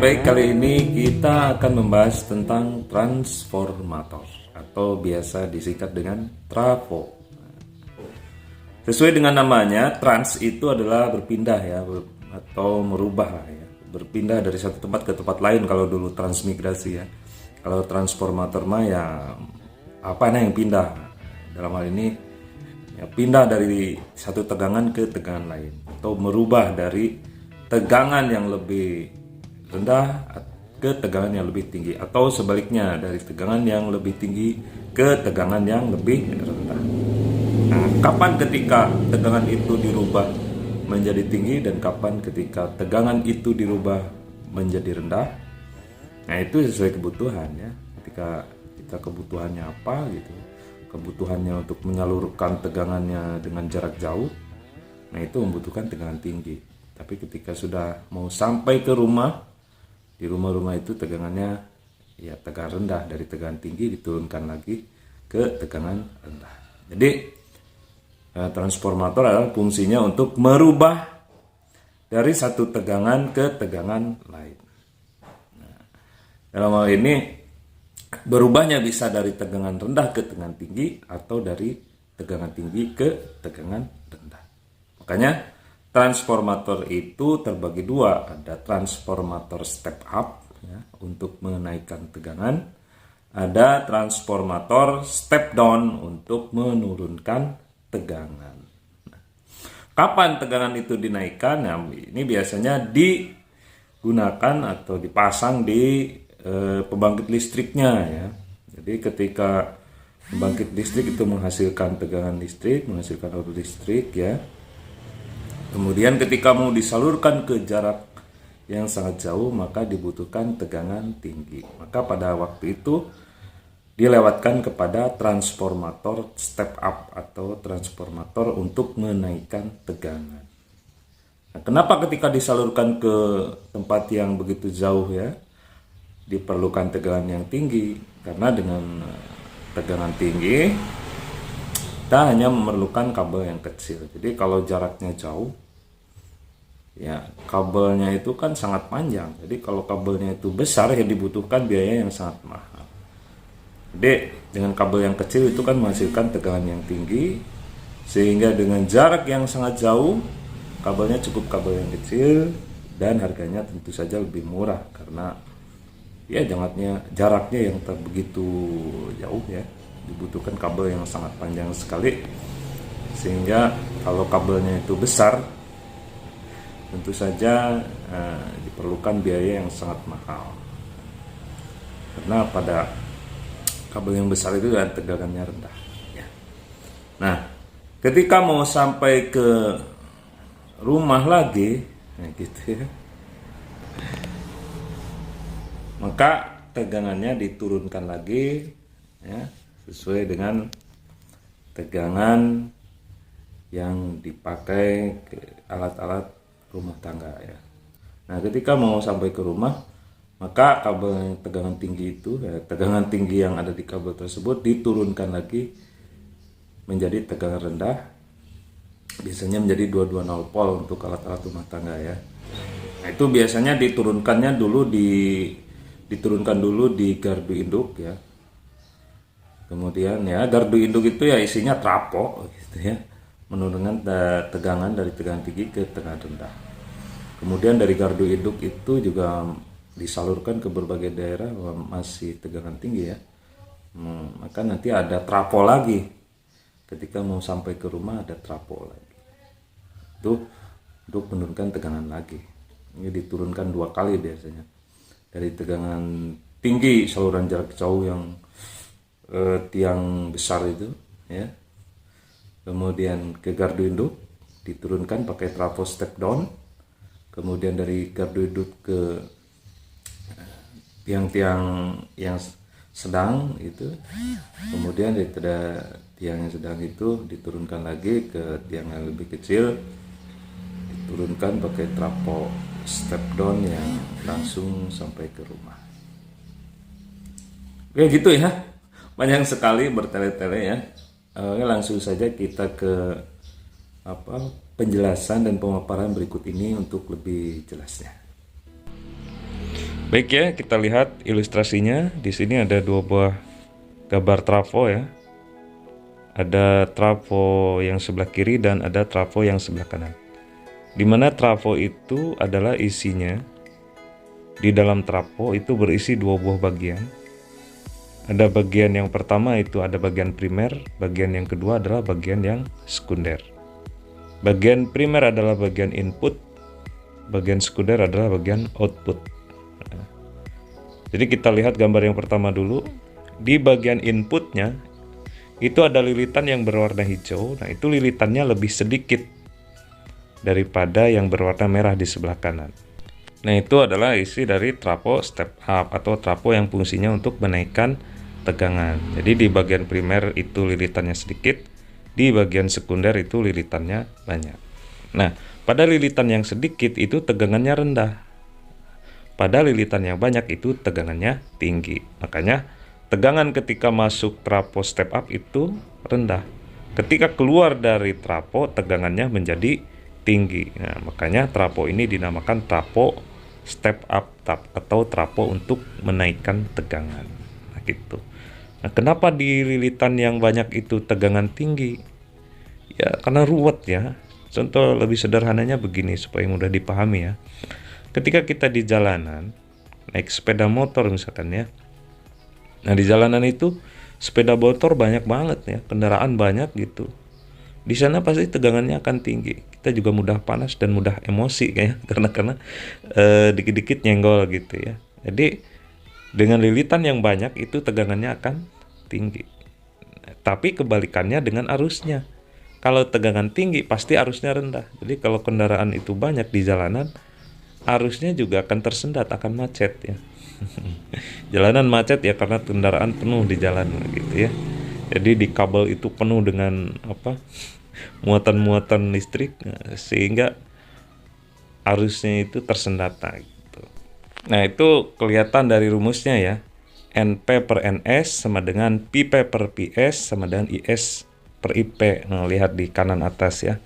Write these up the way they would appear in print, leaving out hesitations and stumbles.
Baik, kali ini kita akan membahas tentang transformator atau biasa disingkat dengan trafo. Sesuai dengan namanya, trans itu adalah berpindah ya, atau merubah ya, berpindah dari satu tempat ke tempat lain kalau dulu transmigrasi ya. Kalau transformator mah ya apa yang pindah, dalam hal ini ya, pindah dari satu tegangan ke tegangan lain atau merubah dari tegangan yang lebih rendah ke tegangan yang lebih tinggi, atau sebaliknya dari tegangan yang lebih tinggi ke tegangan yang lebih rendah. Nah, kapan ketika tegangan itu dirubah menjadi tinggi dan kapan ketika tegangan itu dirubah menjadi rendah? Nah, itu sesuai kebutuhan ya. Ketika kita kebutuhannya apa gitu, kebutuhannya untuk menyalurkan tegangannya dengan jarak jauh, nah itu membutuhkan tegangan tinggi. Tapi ketika sudah mau sampai ke rumah, di rumah-rumah itu tegangannya ya tegangan rendah, dari tegangan tinggi diturunkan lagi ke tegangan rendah. Jadi transformator adalah fungsinya untuk merubah dari satu tegangan ke tegangan lain. Nah, dalam hal ini berubahnya bisa dari tegangan rendah ke tegangan tinggi atau dari tegangan tinggi ke tegangan rendah. Makanya transformator itu terbagi dua, ada transformator step up ya, untuk menaikkan tegangan, ada transformator step down untuk menurunkan tegangan. Nah, kapan tegangan itu dinaikkan? Nah, ini biasanya digunakan atau dipasang di pembangkit listriknya ya. Jadi ketika pembangkit listrik itu menghasilkan tegangan listrik, menghasilkan arus listrik ya. Kemudian ketika mau disalurkan ke jarak yang sangat jauh, maka dibutuhkan tegangan tinggi. Maka pada waktu itu dilewatkan kepada transformator step up atau transformator untuk menaikkan tegangan. Nah, kenapa ketika disalurkan ke tempat yang begitu jauh ya, diperlukan tegangan yang tinggi? Karena dengan tegangan tinggi kita hanya memerlukan kabel yang kecil. Jadi kalau jaraknya jauh ya, kabelnya itu kan sangat panjang. Jadi kalau kabelnya itu besar ya dibutuhkan biaya yang sangat mahal. Jadi dengan kabel yang kecil itu kan menghasilkan tegangan yang tinggi, sehingga dengan jarak yang sangat jauh kabelnya cukup kabel yang kecil dan harganya tentu saja lebih murah karena ya jaraknya yang begitu jauh ya, dibutuhkan kabel yang sangat panjang sekali, sehingga kalau kabelnya itu besar tentu saja diperlukan biaya yang sangat mahal karena pada kabel yang besar itu tegangannya rendah ya. Nah, ketika mau sampai ke rumah lagi nah gitu ya, maka tegangannya diturunkan lagi ya, sesuai dengan tegangan yang dipakai ke alat-alat rumah tangga ya. Nah, ketika mau sampai ke rumah, maka kabel tegangan tinggi itu ya, tegangan tinggi yang ada di kabel tersebut diturunkan lagi menjadi tegangan rendah, biasanya menjadi 220 volt untuk alat-alat rumah tangga ya. Nah, itu biasanya diturunkan dulu di gardu induk ya. Kemudian ya, gardu induk itu ya isinya trafo gitu ya, menurunkan tegangan dari tegangan tinggi ke tegangan rendah. Kemudian dari gardu induk itu juga disalurkan ke berbagai daerah masih tegangan tinggi ya. Maka nanti ada trafo lagi. Ketika mau sampai ke rumah ada trafo lagi. Itu untuk menurunkan tegangan lagi. Ini diturunkan 2 kali biasanya. Dari tegangan tinggi saluran jarak jauh yang tiang besar itu ya. Kemudian ke gardu induk diturunkan pakai trafo step down. Kemudian dari gardu induk ke tiang-tiang yang sedang itu, kemudian dari tiang yang sedang itu diturunkan lagi ke tiang yang lebih kecil, diturunkan pakai trafo step down yang langsung sampai ke rumah. Oke gitu ya, panjang sekali bertele-tele ya. Langsung saja kita ke penjelasan dan pemaparan berikut ini untuk lebih jelasnya. Baik ya, kita lihat ilustrasinya. Di sini ada dua buah gambar trafo ya. Ada trafo yang sebelah kiri dan ada trafo yang sebelah kanan. Di mana trafo itu adalah isinya, di dalam trafo itu berisi dua buah bagian. Ada bagian yang pertama itu ada bagian primer, bagian yang kedua adalah bagian yang sekunder. Bagian primer adalah bagian input, bagian sekunder adalah bagian output. Jadi kita lihat gambar yang pertama dulu. Di bagian inputnya itu ada lilitan yang berwarna hijau. Nah, itu lilitannya lebih sedikit daripada yang berwarna merah di sebelah kanan. Nah, itu adalah isi dari trafo step up atau trafo yang fungsinya untuk menaikkan tegangan. Jadi di bagian primer itu lilitannya sedikit, di bagian sekunder itu lilitannya banyak. Nah, pada lilitan yang sedikit itu tegangannya rendah. Pada lilitan yang banyak itu tegangannya tinggi. Makanya tegangan ketika masuk trafo step up itu rendah. Ketika keluar dari trafo, tegangannya menjadi tinggi. Nah, makanya trafo ini dinamakan trafo step up atau trafo untuk menaikkan tegangan. Nah, gitu. Nah, kenapa di lilitan yang banyak itu tegangan tinggi? Ya, karena ruwet ya. Contoh lebih sederhananya begini supaya mudah dipahami ya. Ketika kita di jalanan, naik sepeda motor misalkan ya. Nah, di jalanan itu sepeda motor banyak banget ya, kendaraan banyak gitu. Di sana pasti tegangannya akan tinggi. Kita juga mudah panas dan mudah emosi ya, karena dikit-dikit nyenggol gitu ya. Jadi dengan lilitan yang banyak itu tegangannya akan tinggi. Tapi kebalikannya dengan arusnya. Kalau tegangan tinggi pasti arusnya rendah. Jadi kalau kendaraan itu banyak di jalanan, arusnya juga akan tersendat, akan macet ya. Jalanan macet ya karena kendaraan penuh di jalan gitu ya. Jadi di kabel itu penuh dengan muatan-muatan listrik sehingga arusnya itu tersendat gitu. Nah, itu kelihatan dari rumusnya ya. NP per NS sama dengan PP per PS sama dengan IS per IP. Nah, lihat di kanan atas ya.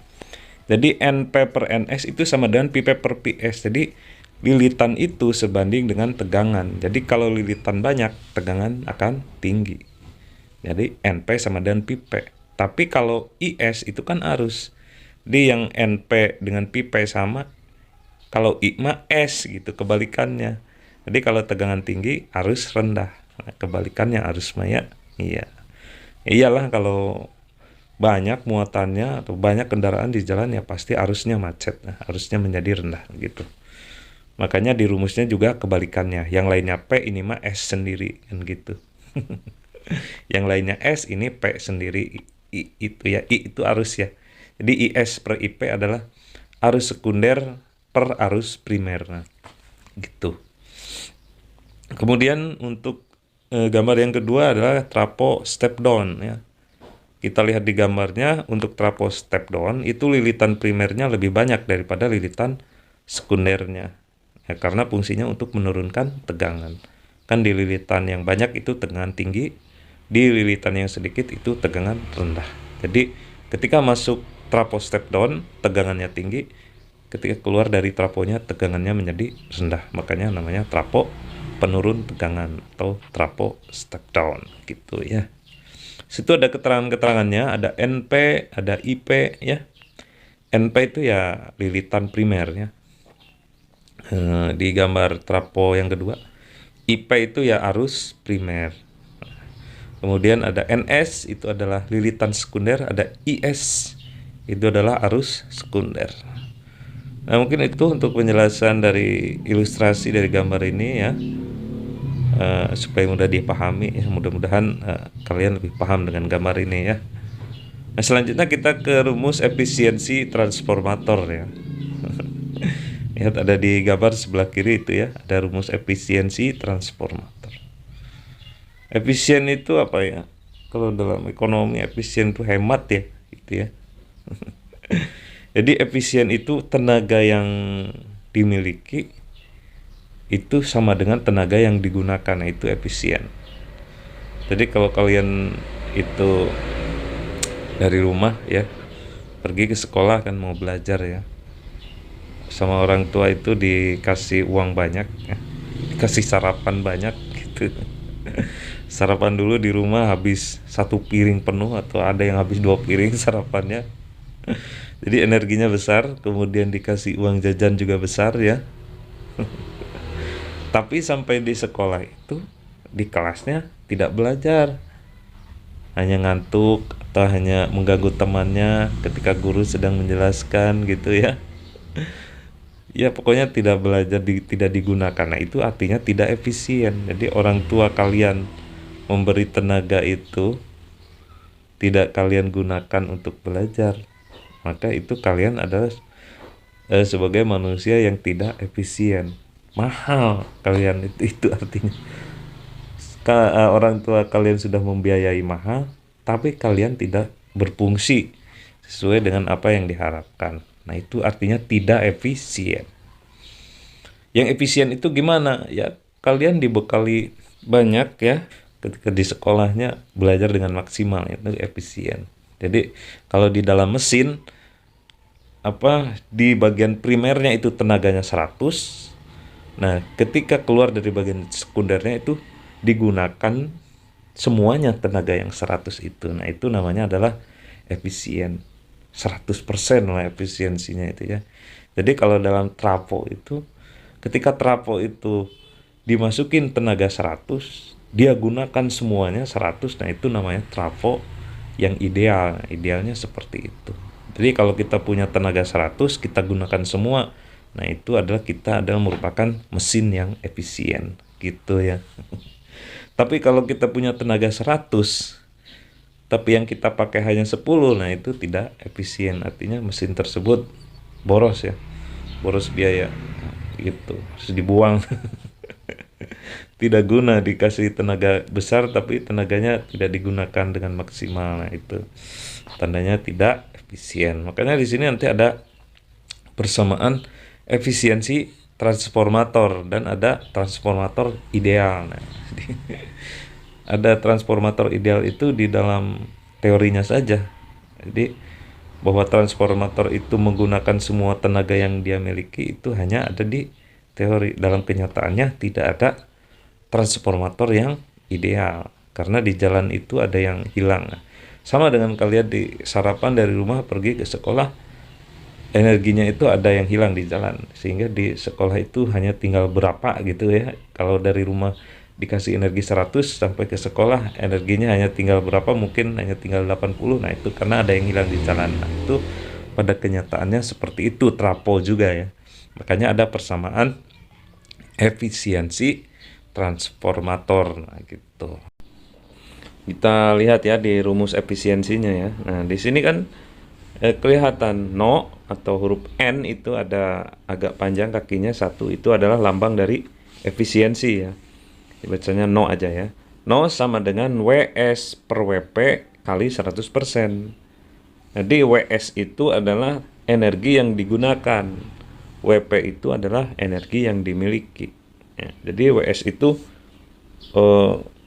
Jadi NP per NS itu sama dengan PP per PS. Jadi lilitan itu sebanding dengan tegangan. Jadi kalau lilitan banyak, tegangan akan tinggi. Jadi NP sama dengan PP. Tapi kalau IS itu kan arus. Jadi yang NP dengan PP sama, kalau I mah S gitu, kebalikannya. Jadi kalau tegangan tinggi, arus rendah. Nah, kebalikannya arus maya, iya. Iyalah kalau banyak muatannya atau banyak kendaraan di jalan ya pasti arusnya macet. Nah, arusnya menjadi rendah gitu. Makanya di rumusnya juga kebalikannya. Yang lainnya P, ini mah S sendiri kan gitu. Yang lainnya S, ini P sendiri. I itu ya, I itu arus ya. Jadi IS per IP adalah arus sekunder per arus primer. Nah, gitu. Kemudian untuk gambar yang kedua adalah trafo step down ya. Kita lihat di gambarnya, untuk trafo step down itu lilitan primernya lebih banyak daripada lilitan sekundernya. Ya, karena fungsinya untuk menurunkan tegangan. Kan di lilitan yang banyak itu tegangan tinggi, di lilitan yang sedikit itu tegangan rendah. Jadi ketika masuk trafo step down tegangannya tinggi, ketika keluar dari trafonya tegangannya menjadi rendah. Makanya namanya trafo penurun tegangan atau trafo step down gitu ya. Situ ada keterangan-keterangannya, ada NP, ada IP ya. NP itu ya lilitan primer ya. Di gambar trafo yang kedua, IP itu ya arus primer. Kemudian ada NS itu adalah lilitan sekunder, ada IS itu adalah arus sekunder. Nah, mungkin itu untuk penjelasan dari ilustrasi dari gambar ini ya, supaya mudah dipahami ya. Mudah-mudahan kalian lebih paham dengan gambar ini ya. Nah, selanjutnya kita ke rumus efisiensi transformator ya. Lihat ada di gambar sebelah kiri itu ya, ada rumus efisiensi transformator. Efisien itu apa ya? Kalau dalam ekonomi efisien itu hemat ya, gitu ya. Jadi efisien itu tenaga yang dimiliki itu sama dengan tenaga yang digunakan, nah, itu efisien. Jadi kalau kalian itu dari rumah ya, pergi ke sekolah kan mau belajar ya, sama orang tua itu dikasih uang banyak ya. dikasih sarapan banyak gitu. Sarapan dulu di rumah habis 1 piring penuh atau ada yang habis 2 piring sarapannya. Jadi energinya besar, kemudian dikasih uang jajan juga besar ya. Tapi sampai di sekolah itu, di kelasnya tidak belajar, hanya ngantuk atau hanya mengganggu temannya ketika guru sedang menjelaskan gitu ya. Ya pokoknya tidak belajar, tidak digunakan. Nah itu artinya tidak efisien. Jadi orang tua kalian memberi tenaga itu tidak kalian gunakan untuk belajar, maka itu kalian adalah sebagai manusia yang tidak efisien. Mahal kalian itu artinya. Orang tua kalian sudah membiayai mahal, tapi kalian tidak berfungsi sesuai dengan apa yang diharapkan. Nah itu artinya tidak efisien. Yang efisien itu gimana? Ya kalian dibekali banyak ya, ketika di sekolahnya belajar dengan maksimal, itu efisien. Jadi kalau di dalam mesin di bagian primernya itu tenaganya 100. Nah, ketika keluar dari bagian sekundernya itu digunakan semuanya tenaga yang 100 itu. Nah, itu namanya adalah efisien. 100% lah efisiensinya itu ya. Jadi kalau dalam trafo itu, ketika trafo itu dimasukin tenaga 100, dia gunakan semuanya 100. Nah, itu namanya trafo yang ideal. Idealnya seperti itu. Jadi kalau kita punya tenaga 100, kita gunakan semua. Nah, itu kita adalah merupakan mesin yang efisien gitu ya. Tapi kalau kita punya tenaga 100, tapi yang kita pakai hanya 10, nah itu tidak efisien. Artinya mesin tersebut boros ya. Boros biaya. Gitu. Harus dibuang. Tidak guna, dikasih tenaga besar tapi tenaganya tidak digunakan dengan maksimal. Nah, itu tandanya tidak efisien. Makanya di sini nanti ada persamaan efisiensi transformator dan ada transformator ideal. Nah, ada transformator ideal itu di dalam teorinya saja. Jadi bahwa transformator itu menggunakan semua tenaga yang dia miliki itu hanya ada di teori. Dalam kenyataannya tidak ada transformator yang ideal, karena di jalan itu ada yang hilang. Sama dengan kalian di sarapan dari rumah pergi ke sekolah, energinya itu ada yang hilang di jalan, sehingga di sekolah itu hanya tinggal berapa gitu ya. Kalau dari rumah dikasih energi 100 sampai ke sekolah energinya hanya tinggal berapa, mungkin hanya tinggal 80. Nah itu karena ada yang hilang di jalan. Nah, itu pada kenyataannya seperti itu trapo juga ya. Makanya ada persamaan efisiensi transformator. Nah gitu. Kita lihat ya di rumus efisiensinya ya. Nah di sini kan kelihatan no atau huruf N itu ada agak panjang kakinya satu, itu adalah lambang dari efisiensi ya. Dibacanya no aja ya. No sama dengan WS per WP kali 100%. Jadi WS itu adalah energi yang digunakan, WP itu adalah energi yang dimiliki ya. Jadi WS itu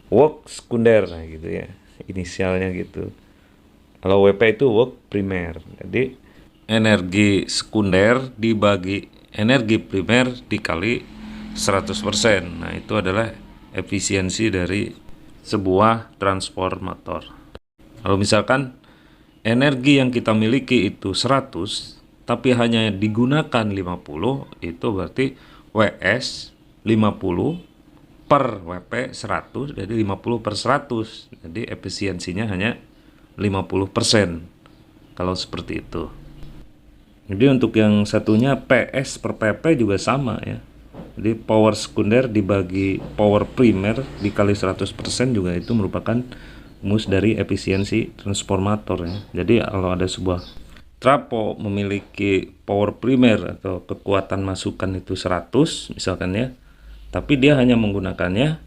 work sekunder, nah gitu ya, inisialnya gitu. Kalau WP itu work primer. Jadi energi sekunder dibagi energi primer dikali 100%. Nah itu adalah efisiensi dari sebuah transformator. Kalau misalkan energi yang kita miliki itu 100 tapi hanya digunakan 50, itu berarti WS 50 per WP 100, jadi 50 per 100. Jadi efisiensinya hanya 50% kalau seperti itu. Jadi untuk yang satunya PS per PP juga sama ya. Jadi power sekunder dibagi power primer dikali 100% juga itu merupakan rumus dari efisiensi transformator ya. Jadi kalau ada sebuah trafo memiliki power primer atau kekuatan masukan itu 100 misalkan ya, tapi dia hanya menggunakannya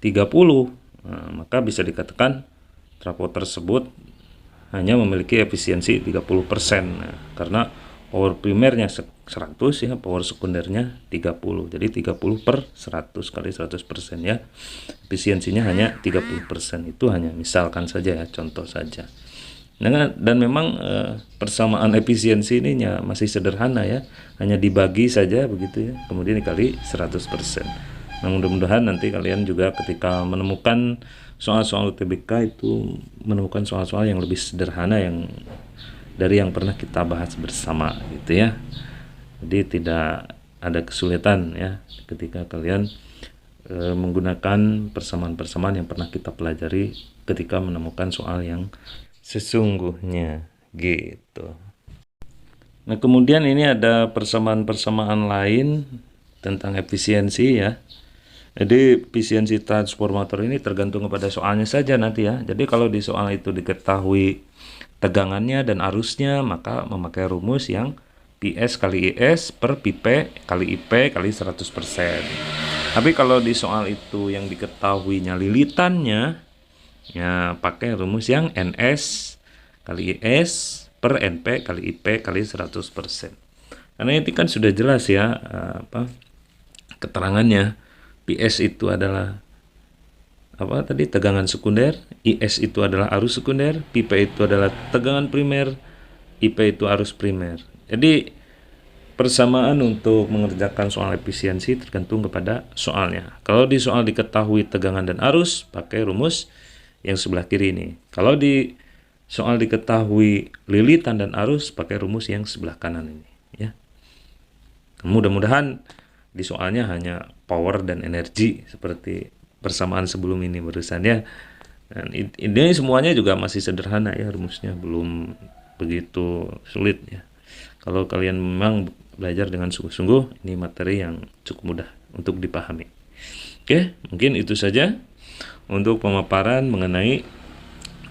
30, nah, maka bisa dikatakan trafo tersebut hanya memiliki efisiensi 30%. Nah, karena power primernya 100 ya, power sekundernya 30. Jadi 30 per 100 kali 100% ya. Efisiensinya hanya 30%. Itu hanya misalkan saja ya, contoh saja. Dan memang persamaan efisiensi ini masih sederhana ya, hanya dibagi saja begitu ya, kemudian dikali 100%. Nah, mudah-mudahan nanti kalian juga ketika menemukan soal-soal UTBK itu menemukan soal-soal yang lebih sederhana yang dari yang pernah kita bahas bersama gitu ya. Jadi tidak ada kesulitan ya ketika kalian menggunakan persamaan-persamaan yang pernah kita pelajari ketika menemukan soal yang sesungguhnya gitu. Nah, kemudian ini ada persamaan-persamaan lain tentang efisiensi ya. Jadi efisiensi transformator ini tergantung kepada soalnya saja nanti ya. Jadi kalau di soal itu diketahui tegangannya dan arusnya, maka memakai rumus yang PS kali IS per PP kali IP kali 100%. Tapi kalau di soal itu yang diketahuinya lilitannya, ya pakai rumus yang NS kali IS per NP kali IP kali 100%. Karena ini kan sudah jelas ya keterangannya. PS itu adalah tegangan sekunder, IS itu adalah arus sekunder, PP itu adalah tegangan primer, IP itu arus primer. Jadi persamaan untuk mengerjakan soal efisiensi tergantung kepada soalnya. Kalau di soal diketahui tegangan dan arus, pakai rumus yang sebelah kiri ini. Kalau di soal diketahui lilitan dan arus, pakai rumus yang sebelah kanan ini ya. Mudah-mudahan di soalnya hanya power dan energi seperti persamaan sebelum ini barusan ya. Dan ini semuanya juga masih sederhana ya, rumusnya belum begitu sulit ya. Kalau kalian memang belajar dengan sungguh-sungguh, ini materi yang cukup mudah untuk dipahami. Oke, mungkin itu saja untuk pemaparan mengenai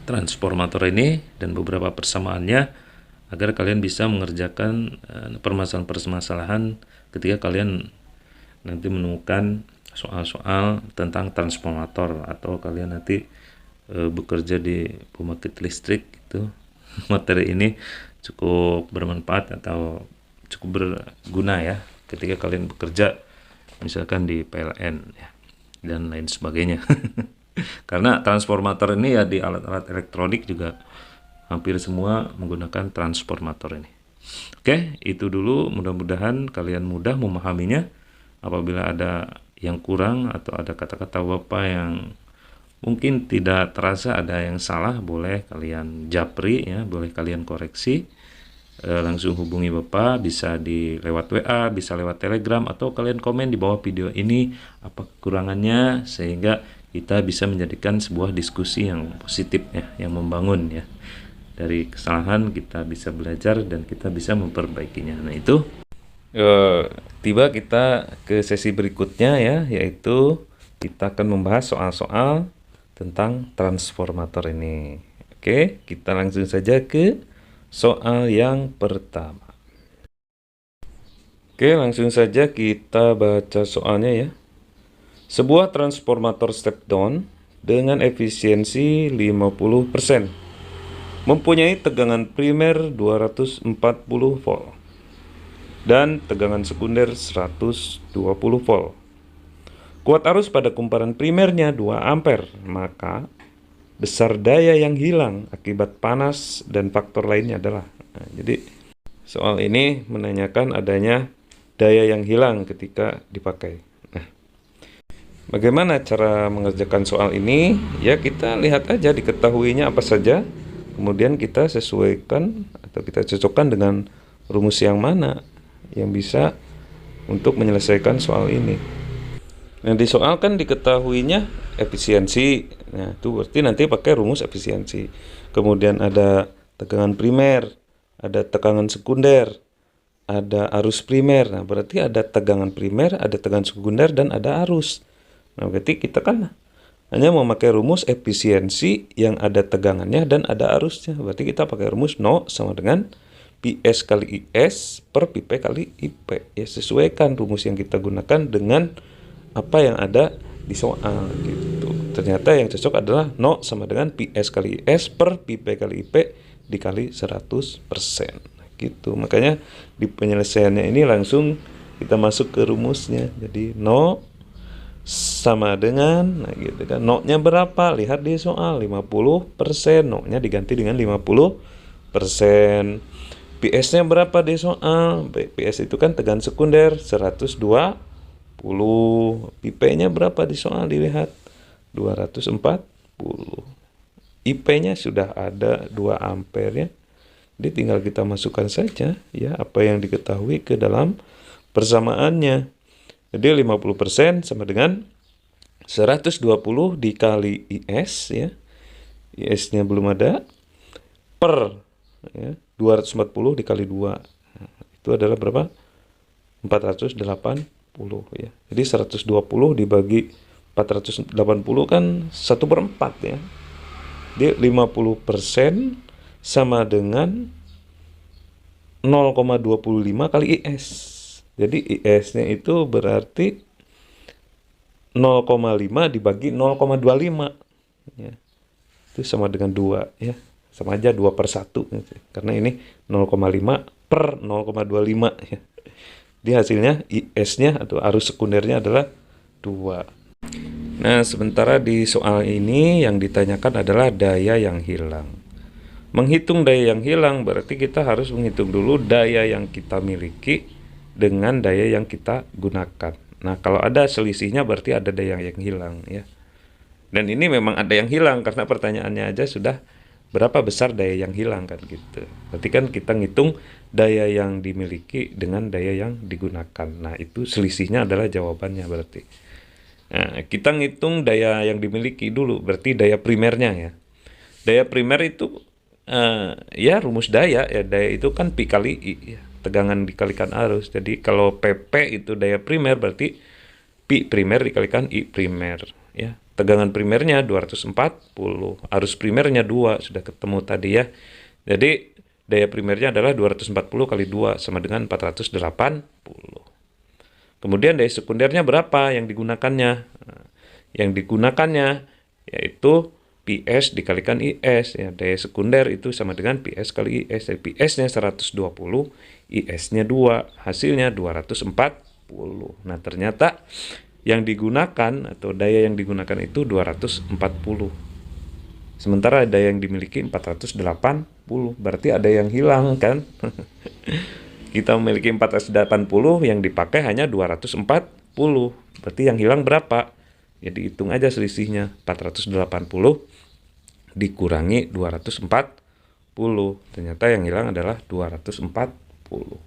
transformator ini dan beberapa persamaannya agar kalian bisa mengerjakan permasalahan-permasalahan ketika kalian nanti menemukan soal-soal tentang transformator atau kalian nanti bekerja di pembangkit listrik itu. Materi ini cukup bermanfaat atau cukup berguna ya ketika kalian bekerja misalkan di PLN ya, dan lain sebagainya. Karena transformator ini ya di alat-alat elektronik juga hampir semua menggunakan transformator ini. Oke, itu dulu, mudah-mudahan kalian mudah memahaminya. Apabila ada yang kurang atau ada kata-kata Bapak yang mungkin tidak terasa ada yang salah, boleh kalian japri ya, boleh kalian koreksi. Langsung hubungi Bapak, bisa di lewat WA, bisa lewat Telegram, atau kalian komen di bawah video ini apa kekurangannya sehingga kita bisa menjadikan sebuah diskusi yang positif ya, yang membangun ya. Dari kesalahan kita bisa belajar dan kita bisa memperbaikinya. Nah, itu tiba kita ke sesi berikutnya ya, yaitu kita akan membahas soal-soal tentang transformator ini. Oke, kita langsung saja ke soal yang pertama. Oke, langsung saja kita baca soalnya ya. Sebuah transformator step down dengan efisiensi 50% mempunyai tegangan primer 240 volt dan tegangan sekunder 120 volt. Kuat arus pada kumparan primernya 2 ampere, maka besar daya yang hilang akibat panas dan faktor lainnya adalah. Nah, jadi soal ini menanyakan adanya daya yang hilang ketika dipakai. Nah, bagaimana cara mengerjakan soal ini? Ya, kita lihat aja diketahuinya apa saja, kemudian kita sesuaikan atau kita cocokkan dengan rumus yang mana yang bisa untuk menyelesaikan soal ini. Nah, di soal kan diketahuinya efisiensi. Nah, itu berarti nanti pakai rumus efisiensi. Kemudian ada tegangan primer, ada tegangan sekunder, ada arus primer. Nah, berarti ada tegangan primer, ada tegangan sekunder, dan ada arus. Nah, berarti kita kan hanya memakai rumus efisiensi yang ada tegangannya dan ada arusnya. Berarti kita pakai rumus No sama dengan PS kali IS per PP kali IP. Ya, sesuaikan rumus yang kita gunakan dengan apa yang ada di soal gitu. Ternyata yang cocok adalah No sama dengan PS kali IS per PP kali IP dikali 100%. Gitu. Makanya di penyelesaiannya ini langsung kita masuk ke rumusnya. Jadi No sama dengan, nah gitu kan. No-nya berapa? Lihat di soal 50%. No-nya diganti dengan 50%. PS-nya berapa di soal? PS itu kan tegangan sekunder 120 Pi-nya berapa di soal dilihat? 240. IP-nya sudah ada 2 ampere ya. Jadi tinggal kita masukkan saja ya apa yang diketahui ke dalam persamaannya. Jadi 50% sama dengan 120 dikali IS ya. IS-nya belum ada per ya, 240 dikali 2. Nah, itu adalah berapa? 480 ya. Jadi 120 dibagi 480 kan 1/4 ya. Jadi 50% sama dengan 0,25 kali IS. Jadi IS-nya itu berarti 0,5 dibagi 0,25 ya. Itu sama dengan 2 ya. Sama aja 2/1 karena ini 0,5 per 0,25 ya. Jadi hasilnya IS-nya atau arus sekundernya adalah 2. Nah, sementara di soal ini yang ditanyakan adalah daya yang hilang. Menghitung daya yang hilang berarti kita harus menghitung dulu daya yang kita miliki dengan daya yang kita gunakan. Nah, kalau ada selisihnya berarti ada daya yang hilang ya. Dan ini memang ada yang hilang karena pertanyaannya aja sudah berapa besar daya yang hilang kan gitu. Berarti kan kita ngitung daya yang dimiliki dengan daya yang digunakan. Nah, itu selisihnya adalah jawabannya berarti. Nah, kita ngitung daya yang dimiliki dulu, berarti daya primernya ya. Daya primer itu ya rumus daya ya, daya itu kan Pi kali I ya, tegangan dikalikan arus. Jadi kalau PP itu daya primer berarti Pi primer dikalikan I primer ya. Tegangan primernya 240, arus primernya 2, sudah ketemu tadi ya. Jadi daya primernya adalah 240 kali 2 sama dengan 480. Kemudian daya sekundernya berapa yang digunakannya? Nah, yang digunakannya yaitu PS dikalikan IS ya. Daya sekunder itu sama dengan PS kali IS. Jadi PS-nya 120, IS-nya 2, hasilnya 240. Nah, ternyata yang digunakan atau daya yang digunakan itu 240. Sementara daya yang dimiliki 480, berarti ada yang hilang kan? Kita memiliki 480, yang dipakai hanya 240. Berarti yang hilang berapa? Ya dihitung aja selisihnya. 480 dikurangi 240. Ternyata yang hilang adalah 240.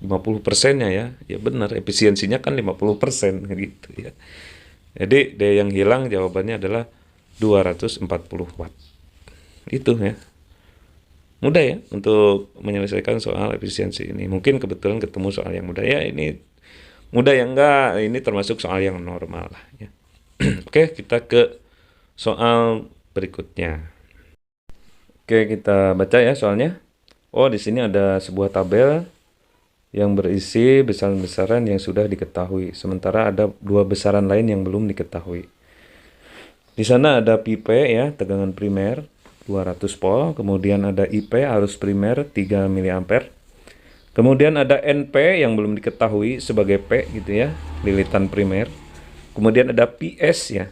50%-nya ya. Ya benar, efisiensinya kan 50% gitu ya. Jadi daya yang hilang jawabannya adalah 240 watt. Itu ya. Mudah ya untuk menyelesaikan soal efisiensi ini. Mungkin kebetulan ketemu soal yang mudah ya, ini mudah yang enggak, ini termasuk soal yang normal lah ya. Oke, kita ke soal berikutnya. Oke, kita baca ya soalnya. Oh, di sini ada sebuah tabel yang berisi besaran-besaran yang sudah diketahui, sementara ada 2 besaran lain yang belum diketahui. Di sana ada Pi-P ya, tegangan primer 200 volt, kemudian ada IP arus primer 3 mA. Kemudian ada NP yang belum diketahui sebagai P gitu ya, lilitan primer. Kemudian ada PS ya.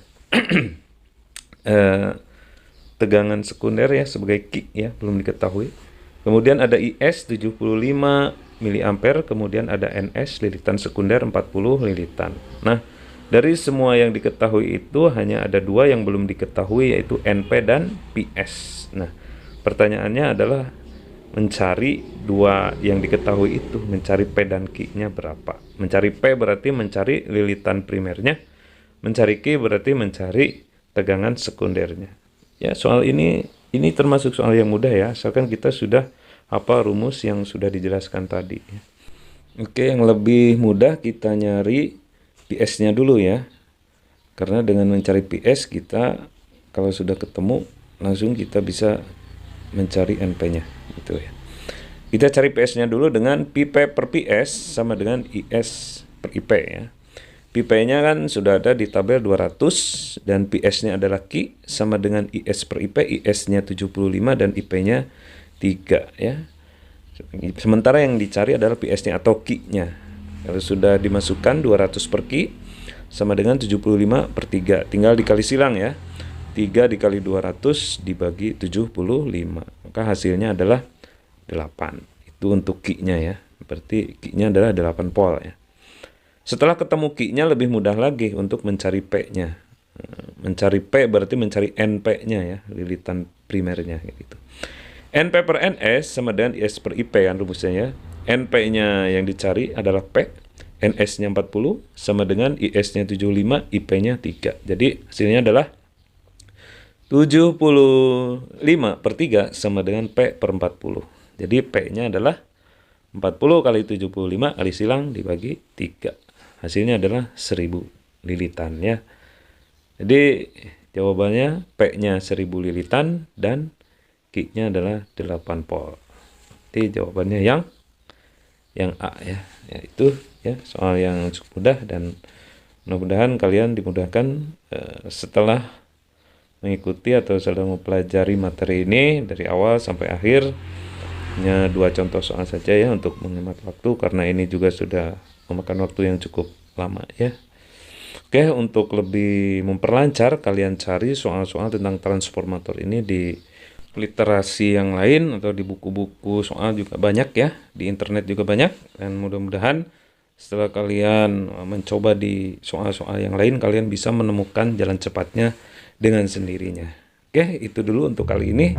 Tegangan sekunder ya sebagai kick ya, belum diketahui. Kemudian ada IS 75 mA, kemudian ada NS lilitan sekunder 40 lilitan. Nah, dari semua yang diketahui itu hanya ada 2 yang belum diketahui, yaitu NP dan PS. Nah, pertanyaannya adalah mencari 2 yang diketahui itu, mencari P dan Q-nya berapa. Mencari P berarti mencari lilitan primernya, mencari Q berarti mencari tegangan sekundernya. Ya, soal ini termasuk soal yang mudah ya, asalkan kita sudah hafal rumus yang sudah dijelaskan tadi. Oke, yang lebih mudah kita nyari PS-nya dulu ya. Karena dengan mencari PS kita kalau sudah ketemu langsung kita bisa mencari NP-nya gitu ya. Kita cari PS-nya dulu dengan Pi-P per PS sama dengan IS per IP ya. Pi-P-nya kan sudah ada di tabel 200 dan PS-nya adalah Q sama dengan IS per IP, IS-nya 75 dan IP-nya 3 ya. Sementara yang dicari adalah PS-nya atau Q-nya. Kalau sudah dimasukkan 200 per Q sama dengan 75 per 3. Tinggal dikali silang ya. 3 dikali 200 dibagi 75. Maka hasilnya adalah 8. Itu untuk Q-nya ya. Berarti Q-nya adalah 8 volt ya. Setelah ketemu Q-nya lebih mudah lagi untuk mencari P-nya. Mencari P berarti mencari NP-nya ya, lilitan primernya gitu. NP per NS sama dengan IS per IP kan rumusnya ya. NP-nya yang dicari adalah P, NS-nya 40 sama dengan IS-nya 75, IP-nya 3. Jadi hasilnya adalah 75 per 3 sama dengan P per 40. Jadi P-nya adalah 40 kali 75 kali silang dibagi 3. Hasilnya adalah 1000 lilitan ya. Jadi jawabannya P-nya 1000 lilitan dan Q-nya adalah 8 volt. Jadi jawabannya yang A ya. Yaitu ya soal yang cukup mudah dan mudah-mudahan kalian dimudahkan setelah mengikuti atau sedang mempelajari materi ini dari awal sampai akhir. Hanya 2 contoh soal saja ya untuk menghemat waktu karena ini juga sudah memakan waktu yang cukup lama ya. Oke, untuk lebih memperlancar kalian cari soal-soal tentang transformator ini di literasi yang lain atau di buku-buku soal juga banyak ya, di internet juga banyak, dan mudah-mudahan setelah kalian mencoba di soal-soal yang lain kalian bisa menemukan jalan cepatnya dengan sendirinya. Oke, itu dulu untuk kali ini.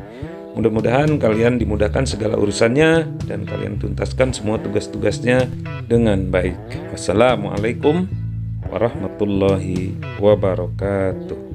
Mudah-mudahan kalian dimudahkan segala urusannya dan kalian tuntaskan semua tugas-tugasnya dengan baik. Wassalamualaikum warahmatullahi wabarakatuh.